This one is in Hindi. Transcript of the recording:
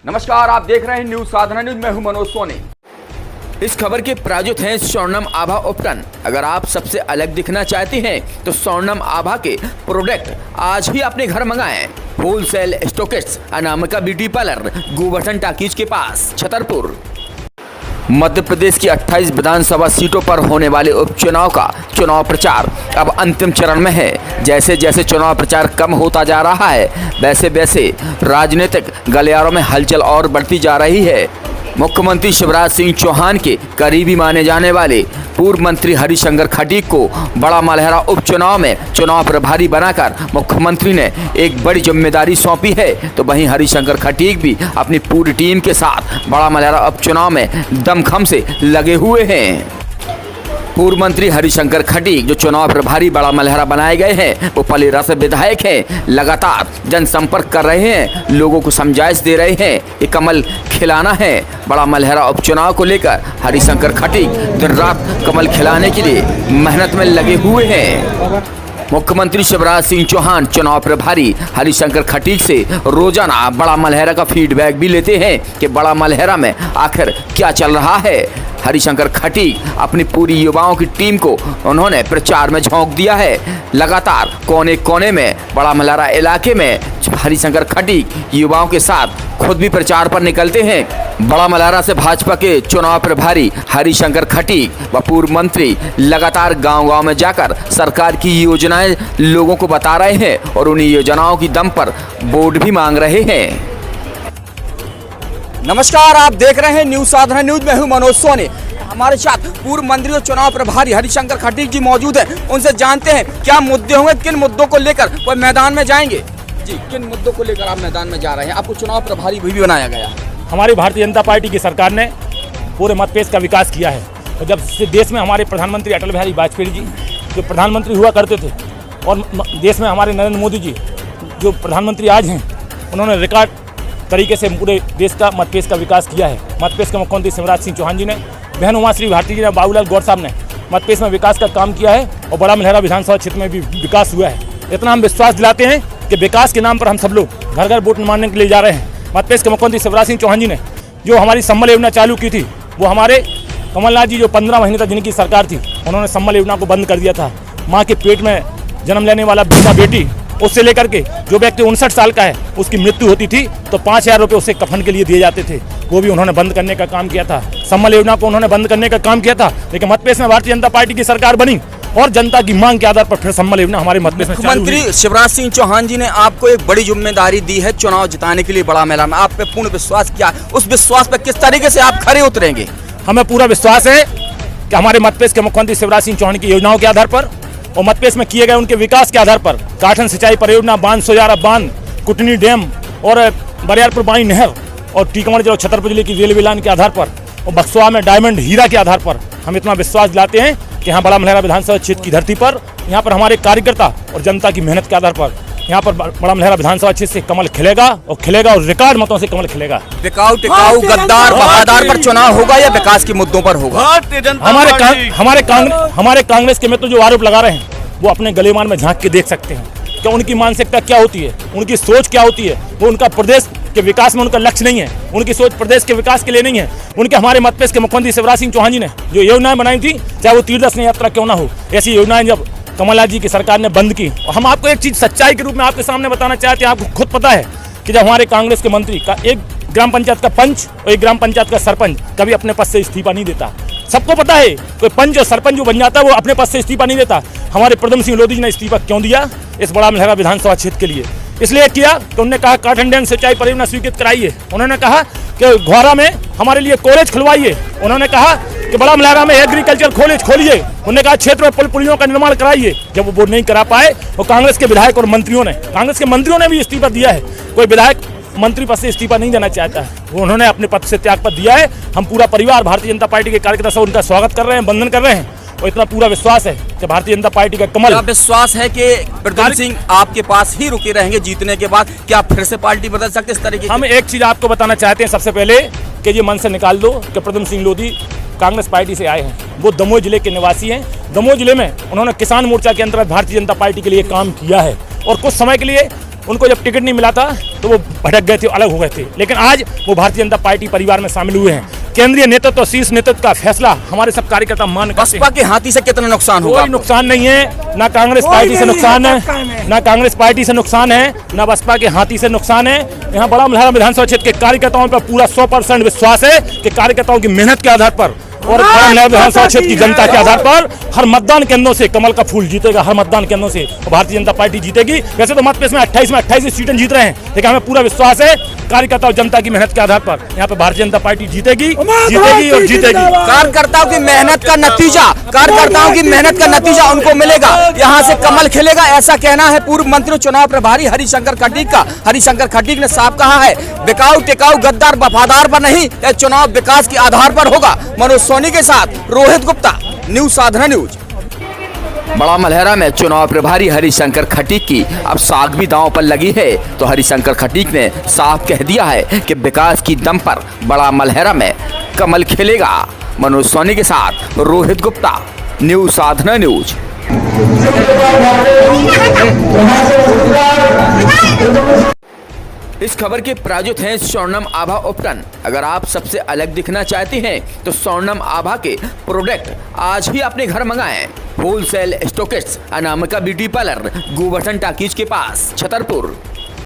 नमस्कार, आप देख रहे हैं न्यूज साधना न्यूज। मैं हूं मनोज सोनी। इस खबर के प्रायोजक हैं स्वर्णम आभा उपटन। अगर आप सबसे अलग दिखना चाहते हैं तो स्वर्णम आभा के प्रोडक्ट आज ही अपने घर मंगाएं। Wholesale stockist Anamika beauty parlour, Govardhan talkies के पास, छतरपुर। मध्य प्रदेश की 28 विधानसभा सीटों पर होने वाले उपचुनाव का चुनाव प्रचार अब अंतिम चरण में है। जैसे जैसे चुनाव प्रचार कम होता जा रहा है, वैसे वैसे राजनीतिक गलियारों में हलचल और बढ़ती जा रही है। मुख्यमंत्री शिवराज सिंह चौहान के करीबी माने जाने वाले पूर्व मंत्री हरिशंकर खटीक को बड़ा मलहरा उपचुनाव में चुनाव प्रभारी बनाकर मुख्यमंत्री ने एक बड़ी जिम्मेदारी सौंपी है। तो वहीं हरिशंकर खटीक भी अपनी पूरी टीम के साथ बड़ा मलहरा उपचुनाव में दमखम से लगे हुए हैं। पूर्व मंत्री हरिशंकर खटीक जो चुनाव प्रभारी बड़ा मलहरा बनाए गए हैं, वो पलेरा से विधायक हैं। लगातार जनसंपर्क कर रहे हैं, लोगों को समझाइश दे रहे हैं कि कमल खिलाना है। बड़ा मलहरा उपचुनाव को लेकर हरिशंकर खटीक दिन रात कमल खिलाने के लिए मेहनत में लगे हुए हैं। मुख्यमंत्री शिवराज सिंह चौहान चुनाव प्रभारी हरिशंकर खटीक से रोजाना बड़ा मलहरा का फीडबैक भी लेते हैं कि बड़ा मलहरा में आखिर क्या चल रहा है। हरिशंकर खटीक अपनी पूरी युवाओं की टीम को उन्होंने प्रचार में झोंक दिया है। लगातार कोने कोने में बड़ा मलहरा इलाके में हरिशंकर खटीक युवाओं के साथ खुद भी प्रचार पर निकलते हैं। बड़ा मलहरा से भाजपा के चुनाव प्रभारी हरिशंकर खटीक व पूर्व मंत्री लगातार गांव-गांव में जाकर सरकार की योजनाएं लोगों को बता रहे हैं और उन्हीं योजनाओं की दम पर वोट भी मांग रहे हैं। नमस्कार, आप देख रहे हैं न्यूज साधना न्यूज। मैं हूं मनोज सोनी। हमारे साथ पूर्व मंत्री और चुनाव प्रभारी हरिशंकर खटीक जी मौजूद हैं। उनसे जानते हैं क्या मुद्दे होंगे, किन मुद्दों को लेकर वो मैदान में जाएंगे। जी, किन मुद्दों को लेकर आप मैदान में जा रहे हैं? आपको चुनाव प्रभारी भी बनाया गया। हमारी भारतीय जनता पार्टी की सरकार ने पूरे मध्य प्रदेश का विकास किया है। और जब से देश में हमारे प्रधानमंत्री अटल बिहारी वाजपेयी जी जो प्रधानमंत्री हुआ करते थे और देश में हमारे नरेंद्र मोदी जी जो प्रधानमंत्री आज हैं, उन्होंने रिकॉर्ड तरीके से पूरे देश का मध्य प्रदेश का विकास किया है। मध्य प्रदेश के मुख्यमंत्री शिवराज सिंह चौहान जी ने, बहन उमा श्री भारती जी ने, बाबूलाल गौर साहब ने मध्य प्रदेश में विकास का काम किया है और बड़ा मलहरा विधानसभा क्षेत्र में भी विकास हुआ है। इतना हम विश्वास दिलाते हैं कि विकास के नाम पर हम सब लोग घर घर वोट मांगने के लिए जा रहे हैं। मध्य प्रदेश के मुख्यमंत्री शिवराज सिंह चौहान जी ने जो हमारी सम्मल योजना चालू की थी, वो हमारे कमलनाथ जी जो 15 महीने तक जिनकी सरकार थी, उन्होंने सम्मल योजना को बंद कर दिया था। माँ के पेट में जन्म लेने वाला बेटा बेटी उससे लेकर के जो व्यक्ति 59 साल का है उसकी मृत्यु होती थी तो 5000 रुपये उससे कफन के लिए दिए जाते थे, वो भी उन्होंने बंद करने का काम किया था। सम्मल योजना को उन्होंने बंद करने का काम किया था। लेकिन मध्य प्रदेश में भारतीय जनता पार्टी की सरकार बनी और जनता की मांग के आधार पर फिर सम्मल योजना हमारे मध्य प्रदेश में। मुख्यमंत्री शिवराज सिंह चौहान जी ने आपको एक बड़ी जिम्मेदारी दी है चुनाव जिताने के लिए बड़ा मलहरा में। आप पे पूर्ण विश्वास क्या, उस विश्वास पर किस तरीके से आप खरे उतरेंगे? हमें पूरा विश्वास है कि हमारे मध्य प्रदेश के मुख्यमंत्री शिवराज सिंह चौहान की योजनाओं के आधार पर और मध्य प्रदेश में किए गए उनके विकास के आधार पर, काठन सिंचाई परियोजना, बांध सोजारा बांध, कुटनी डैम और बरियारपुर बाई नहर और टीकमगढ़ जिला छतरपुर जिले की रेलवे लाइन के आधार पर और बक्सवा में डायमंड हीरा के आधार पर हम इतना विश्वास दिलाते हैं कि यहाँ बड़ा मलहरा विधानसभा क्षेत्र की धरती पर, यहाँ पर हमारे कार्यकर्ता और जनता की मेहनत के आधार पर यहाँ पर बड़ा मलहरा विधानसभा क्षेत्र से कमल खिलेगा और खिलेगा और रिकॉर्ड मतों से कमल खिलेगा। बिकाऊ टिकाऊ गद्दार वफादार पर चुनाव होगा या विकास के मुद्दों पर होगा? हमारे कांग्रेस के मित्र जो आरोप लगा रहे हैं वो अपने गलेमान में झांक के देख सकते हैं कि उनकी मानसिकता क्या होती है, उनकी सोच क्या होती है। वो उनका प्रदेश के विकास में उनका लक्ष्य नहीं है, उनकी सोच प्रदेश के विकास के लिए नहीं है। उनके हमारे मध्य प्रदेश के मुख्यमंत्री शिवराज सिंह चौहान जी ने जो योजनाएं बनाई थी, चाहे वो तीर्थदर्शन यात्रा क्यों ना हो, ऐसी योजनाएं जब कमलनाथ जी की सरकार ने बंद की। और हम आपको एक चीज सच्चाई के रूप में आपके सामने बताना चाहते हैं। आपको खुद पता है कि जब हमारे कांग्रेस के मंत्री का एक ग्राम पंचायत का पंच और एक ग्राम पंचायत का सरपंच कभी अपने पद से इस्तीफा नहीं देता। सबको पता है कोई पंच और सरपंच जो बन जाता है वो अपने पद से इस्तीफा नहीं देता। हमारे प्रदम सिंह लोधी जी ने इस्तीफा क्यों दिया इस बड़ा मलहरा विधानसभा क्षेत्र के लिए? इसलिए किया कि उन्होंने कहा काठन डैम सिंचाई परियोजना स्वीकृत कराइए। उन्होंने कहा कि घोरा में हमारे लिए कॉलेज खुलवाइए। उन्होंने कहा कि बड़ा मलहरा में एग्रीकल्चर कॉलेज खोलिए। उन्होंने कहा क्षेत्र में पुल पुलियों का निर्माण कराइए। जब वो नहीं करा पाए वो कांग्रेस के विधायक और मंत्रियों ने, कांग्रेस के मंत्रियों ने भी इस्तीफा दिया है। कोई विधायक मंत्री पद से इस्तीफा नहीं देना चाहता है, वो उन्होंने अपने पद से त्याग पत्र दिया है। हम पूरा परिवार भारतीय जनता पार्टी के कार्यकर्ता सब उनका स्वागत कर रहे हैं, वंदन कर रहे हैं और इतना पूरा विश्वास है कि भारतीय जनता पार्टी का कमल। विश्वास है कि प्रद्युम्न सिंह आपके पास ही रुके रहेंगे जीतने के बाद? क्या फिर से पार्टी बदल सकते इस तरीके? हम एक चीज आपको बताना चाहते हैं सबसे पहले कि ये मन से निकाल दो कि प्रद्युम्न सिंह लोधी कांग्रेस पार्टी से आए हैं। वो दमोह जिले के निवासी हैं। दमोह जिले में उन्होंने किसान मोर्चा के अंतर्गत भारतीय जनता पार्टी के लिए काम किया है और कुछ समय के लिए उनको जब टिकट नहीं मिला था तो वो भटक गए थे, अलग हो गए थे, लेकिन आज वो भारतीय जनता पार्टी परिवार में शामिल हुए हैं। केंद्रीय नेतृत्व और शीर्ष नेतृत्व का फैसला हमारे सब कार्यकर्ता मान करते बसपा हैं। के हाथी से कितना नुकसान होगा? कोई नुकसान नहीं है, ना कांग्रेस पार्टी से नुकसान है, ना कांग्रेस पार्टी से नुकसान है, ना बसपा के हाथी से नुकसान है। यहाँ बड़ा मल्हारा विधानसभा क्षेत्र के कार्यकर्ताओं पर पूरा 100% विश्वास है कि कार्यकर्ताओं की मेहनत के आधार पर और बड़ा मल्हारा विधानसभा क्षेत्र की जनता के आधार पर हर मतदान केंद्रों से कमल का फूल जीतेगा, हर मतदान केंद्रों से भारतीय जनता पार्टी जीतेगी। वैसे तो मतपेश में 28 सीटें जीत रहे हैं, लेकिन हमें पूरा विश्वास है कार्यकर्ता और जनता की मेहनत के आधार पर यहाँ पे भारतीय जनता पार्टी जीतेगी और जीतेगी। कार्यकर्ताओं की मेहनत का नतीजा उनको मिलेगा, यहाँ से कमल खिलेगा, ऐसा कहना है पूर्व मंत्री चुनाव प्रभारी हरिशंकर खटीक का। हरिशंकर खटीक ने साफ कहा है, बिकाऊ टिकाऊ गद्दार वफादार पर नहीं, यह चुनाव विकास के आधार पर होगा। मनोज सोनी के साथ रोहित गुप्ता, न्यूज साधना न्यूज। बड़ा मलहरा में चुनाव प्रभारी हरिशंकर खटीक की अब साख भी दांव पर लगी है, तो हरिशंकर खटीक ने साफ कह दिया है कि विकास की दम पर बड़ा मलहरा में कमल खिलेगा। मनोज सोनी के साथ रोहित गुप्ता, न्यूज साधना न्यूज। इस खबर के प्रायोजक हैं स्वर्णम आभा उपटन। अगर आप सबसे अलग दिखना चाहते हैं तो स्वर्णम आभा के प्रोडक्ट आज ही अपने घर मंगाएं। Wholesale stockist Anamika beauty parlour, Govardhan talkies के पास, छतरपुर।